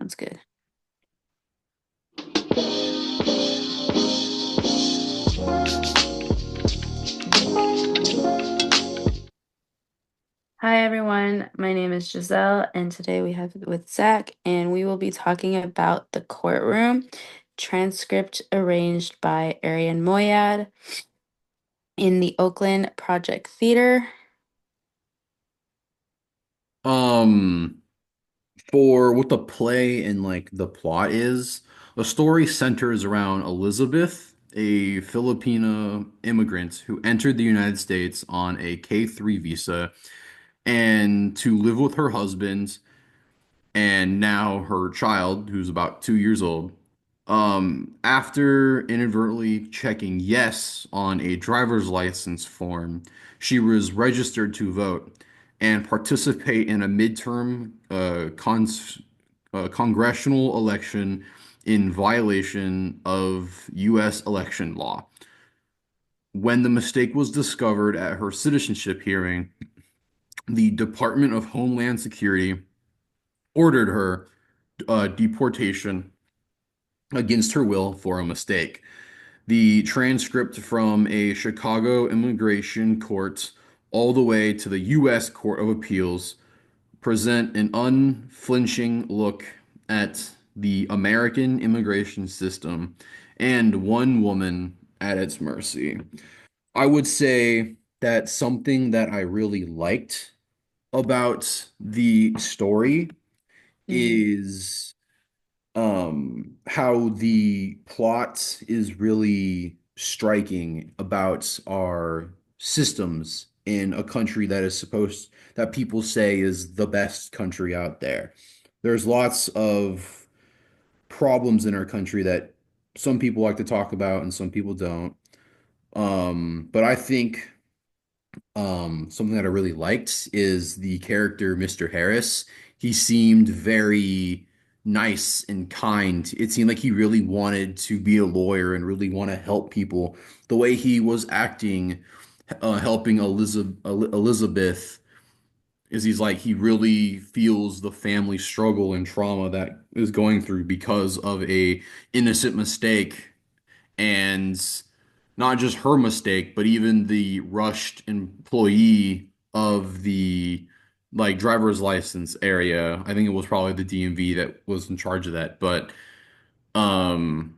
Sounds good. Hi, everyone. My name is Giselle, and today we have with Zach, and we will be talking about The Courtroom, transcript arranged by Arian Moyad in the Oakland Project Theater. Um, for what the play and like the plot is, the story centers around Elizabeth, a Filipina immigrant who entered the United States on a K-3 visa and to live with her husband and now her child, who's about 2 years old. After inadvertently checking yes on a driver's license form, she was registered to vote and participate in a midterm congressional election in violation of U.S. election law. When the mistake was discovered at her citizenship hearing, the Department of Homeland Security ordered her deportation against her will for a mistake. The transcript from a Chicago immigration court all the way to the U.S. Court of Appeals present an unflinching look at the American immigration system and one woman at its mercy. I would say that something that I really liked about the story Mhm. is how the plot is really striking about our systems in a country that is supposed that people say is the best country out there. There's lots of problems in our country that some people like to talk about and some people don't. But I think something that I really liked is the character Mr. Harris. He seemed very nice and kind. It seemed like he really wanted to be a lawyer and really want to help people. The way he was acting, helping Elizabeth, is he's like he really feels the family struggle and trauma that is going through because of a innocent mistake and not just her mistake, but even the rushed employee of the like driver's license area. I think it was probably the DMV that was in charge of that. Um,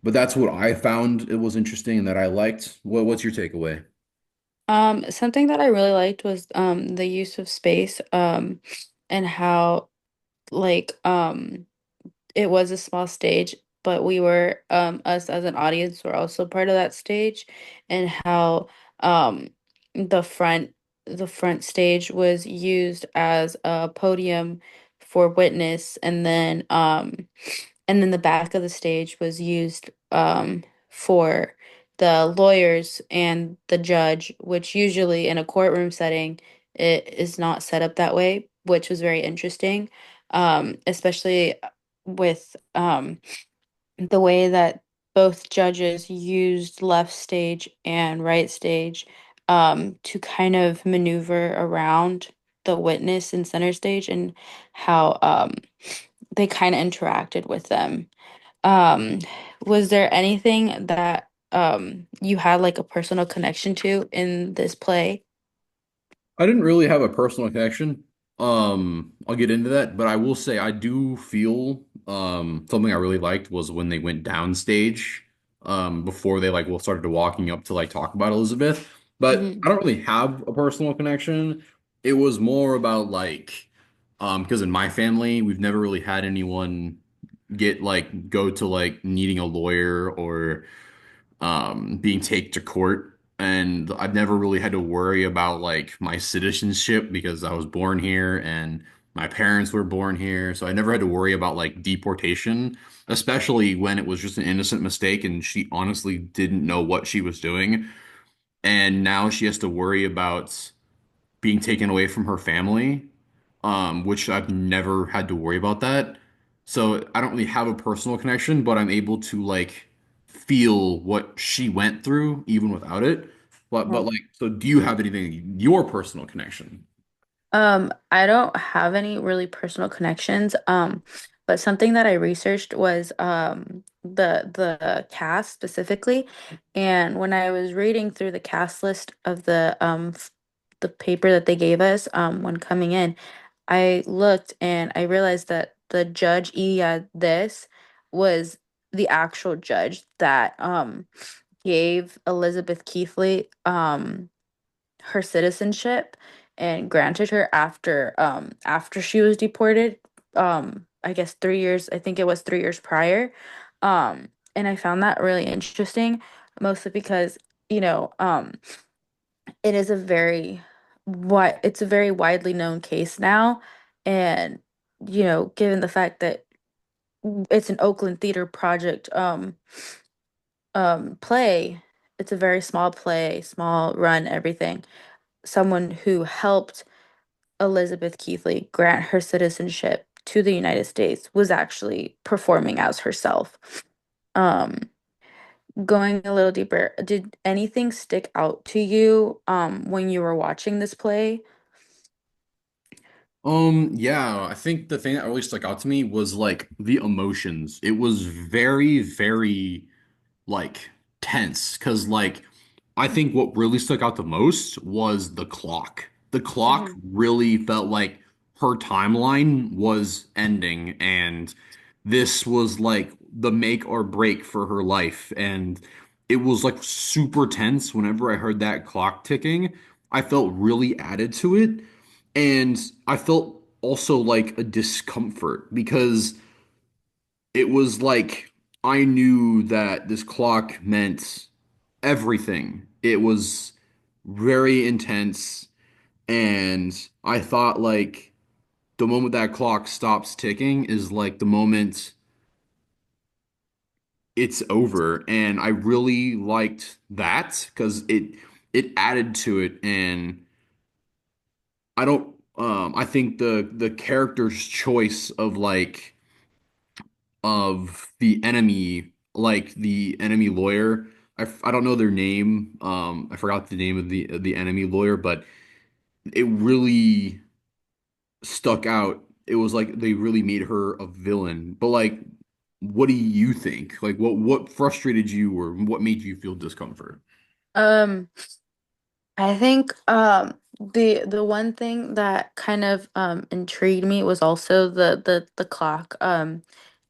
but that's what I found it was interesting and that I liked. What's your takeaway? Something that I really liked was the use of space and how like it was a small stage, but we were us as an audience were also part of that stage, and how um the front the front stage was used as a podium for witness, and then the back of the stage was used for the lawyers and the judge, which usually in a courtroom setting it is not set up that way, which was very interesting, especially with the way that both judges used left stage and right stage to kind of maneuver around the witness in center stage, and how they kind of interacted with them. Um, was there anything that you had like a personal connection to in this play? I didn't really have a personal connection. I'll get into that, but I will say I do feel something I really liked was when they went downstage before they like well started walking up to like talk about Elizabeth. But Hmm. I don't really have a personal connection. It was more about like because in my family we've never really had anyone get like go to like needing a lawyer or being taken to court. And I've never really had to worry about like my citizenship because I was born here and my parents were born here. So I never had to worry about like deportation, especially when it was just an innocent mistake and she honestly didn't know what she was doing. And now she has to worry about being taken away from her family, which I've never had to worry about that. So I don't really have a personal connection, but I'm able to like feel what she went through even without it. But like, so do you have anything your personal connection? I don't have any really personal connections. But something that I researched was the cast specifically. And when I was reading through the cast list of the paper that they gave us when coming in, I looked and I realized that the judge Iya this was the actual judge that gave Elizabeth Keithley her citizenship and granted her after she was deported, I guess 3 years, I think it was 3 years prior. And I found that really interesting, mostly because, you know, it is a very what it's a very widely known case now. And, given the fact that it's an Oakland Theater Project play, it's a very small play, small run, everything. Someone who helped Elizabeth Keithley grant her citizenship to the United States was actually performing as herself. Um, Going a little deeper, did anything stick out to you when you were watching this play? Yeah, I think the thing that really stuck out to me was like the emotions. It was very, very like tense because like I think what really stuck out the most was the clock. The clock Hmm. really felt like her timeline was ending, and this was like the make or break for her life. And it was like super tense whenever I heard that clock ticking. I felt really added to it. And I felt also like a discomfort because it was like I knew that this clock meant everything. It was very intense, and I thought like the moment that clock stops ticking is like the moment it's over, and I really liked that because it added to it, and I don't I think the character's choice of like of the enemy, like the enemy lawyer. I don't know their name. I forgot the name of the enemy lawyer, but it really stuck out. It was like they really made her a villain. But like, what do you think? Like, what frustrated you, or what made you feel discomfort? Um, I think the one thing that kind of intrigued me was also the clock.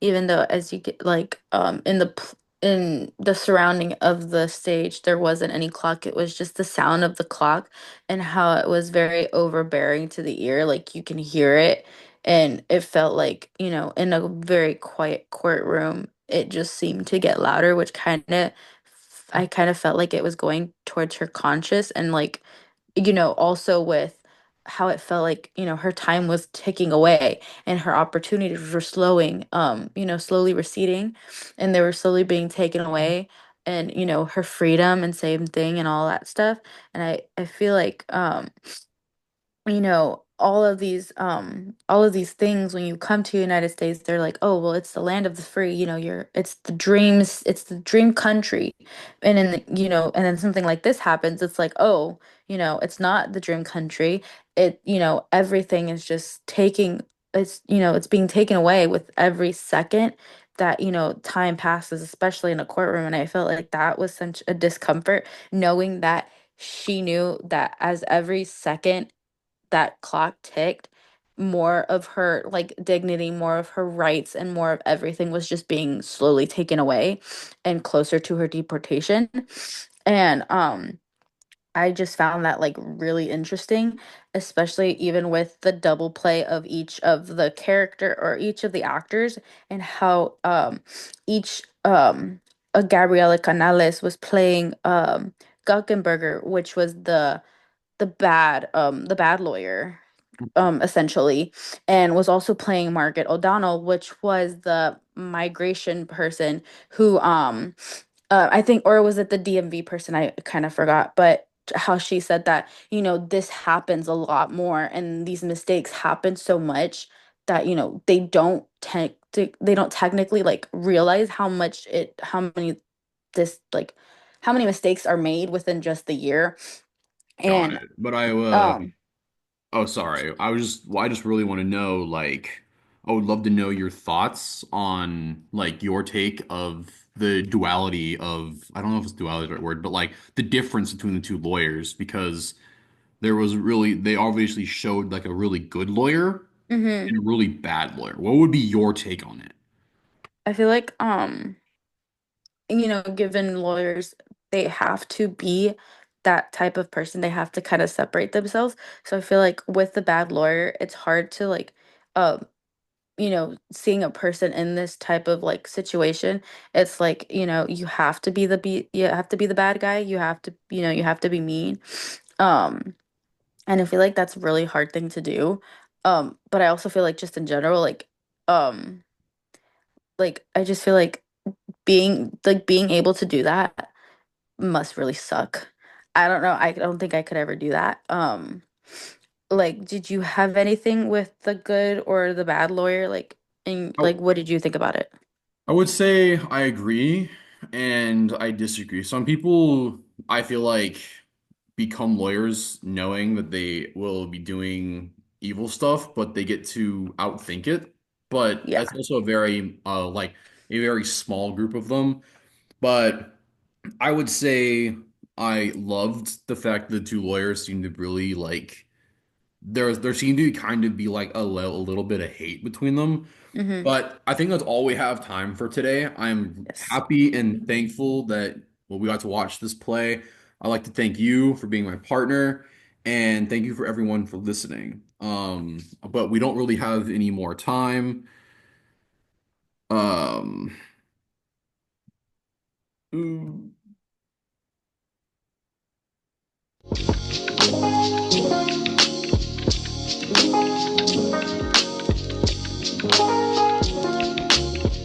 Even though as you get like in the surrounding of the stage there wasn't any clock, it was just the sound of the clock and how it was very overbearing to the ear, like you can hear it, and it felt like, in a very quiet courtroom it just seemed to get louder, which I kind of felt like it was going towards her conscious, and like, also with how it felt like, her time was ticking away and her opportunities were slowly receding, and they were slowly being taken away, and, her freedom and same thing and all that stuff. And I feel like, all of these things, when you come to the United States, they're like, oh, well, it's the land of the free, it's the dream country. And then, and then something like this happens, it's like, oh, it's not the dream country. Everything is just it's being taken away with every second that, time passes, especially in a courtroom. And I felt like that was such a discomfort, knowing that she knew that as every second that clock ticked, more of her like dignity, more of her rights, and more of everything was just being slowly taken away and closer to her deportation. And I just found that like really interesting, especially even with the double play of each of the character or each of the actors, and how each Gabriela Canales was playing Gulkenberger, which was the bad lawyer, essentially, and was also playing Margaret O'Donnell, which was the migration person who, I think, or was it the DMV person? I kind of forgot, but how she said that, this happens a lot more, and these mistakes happen so much that, they don't technically like realize how many mistakes are made within just the year. Got And it. But um oh, sorry. I just really want to know like. I would love to know your thoughts on like your take of the duality of, I don't know if it's duality is the right word, but like the difference between the two lawyers because there was really, they obviously showed like a really good lawyer Hmm. and a really bad lawyer. What would be your take on it? I feel like given lawyers, they have to be that type of person. They have to kind of separate themselves. So I feel like with the bad lawyer, it's hard to like um seeing a person in this type of like situation, it's like, you have to be the bad guy. You have to, you have to be mean. Um, and I feel like that's a really hard thing to do. But I also feel like just in general, um, I just feel like being able to do that must really suck. I don't know. I don't think I could ever do that. Like, did you have anything with the good or the bad lawyer? Like, and I, like, what did you think about it? I would say I agree and I disagree. Some people, I feel like, become lawyers knowing that they will be doing evil stuff, but they get to outthink it. But Yeah. that's also a very like a very small group of them. But I would say I loved the fact that the two lawyers seemed to really like there seemed to kind of be like a little bit of hate between them. Mm-hmm. But I think that's all we have time for today. I'm Yes. happy and thankful that well, we got to watch this play. I'd like to thank you for being my partner and thank you for everyone for listening. But we don't really have any more time. Um,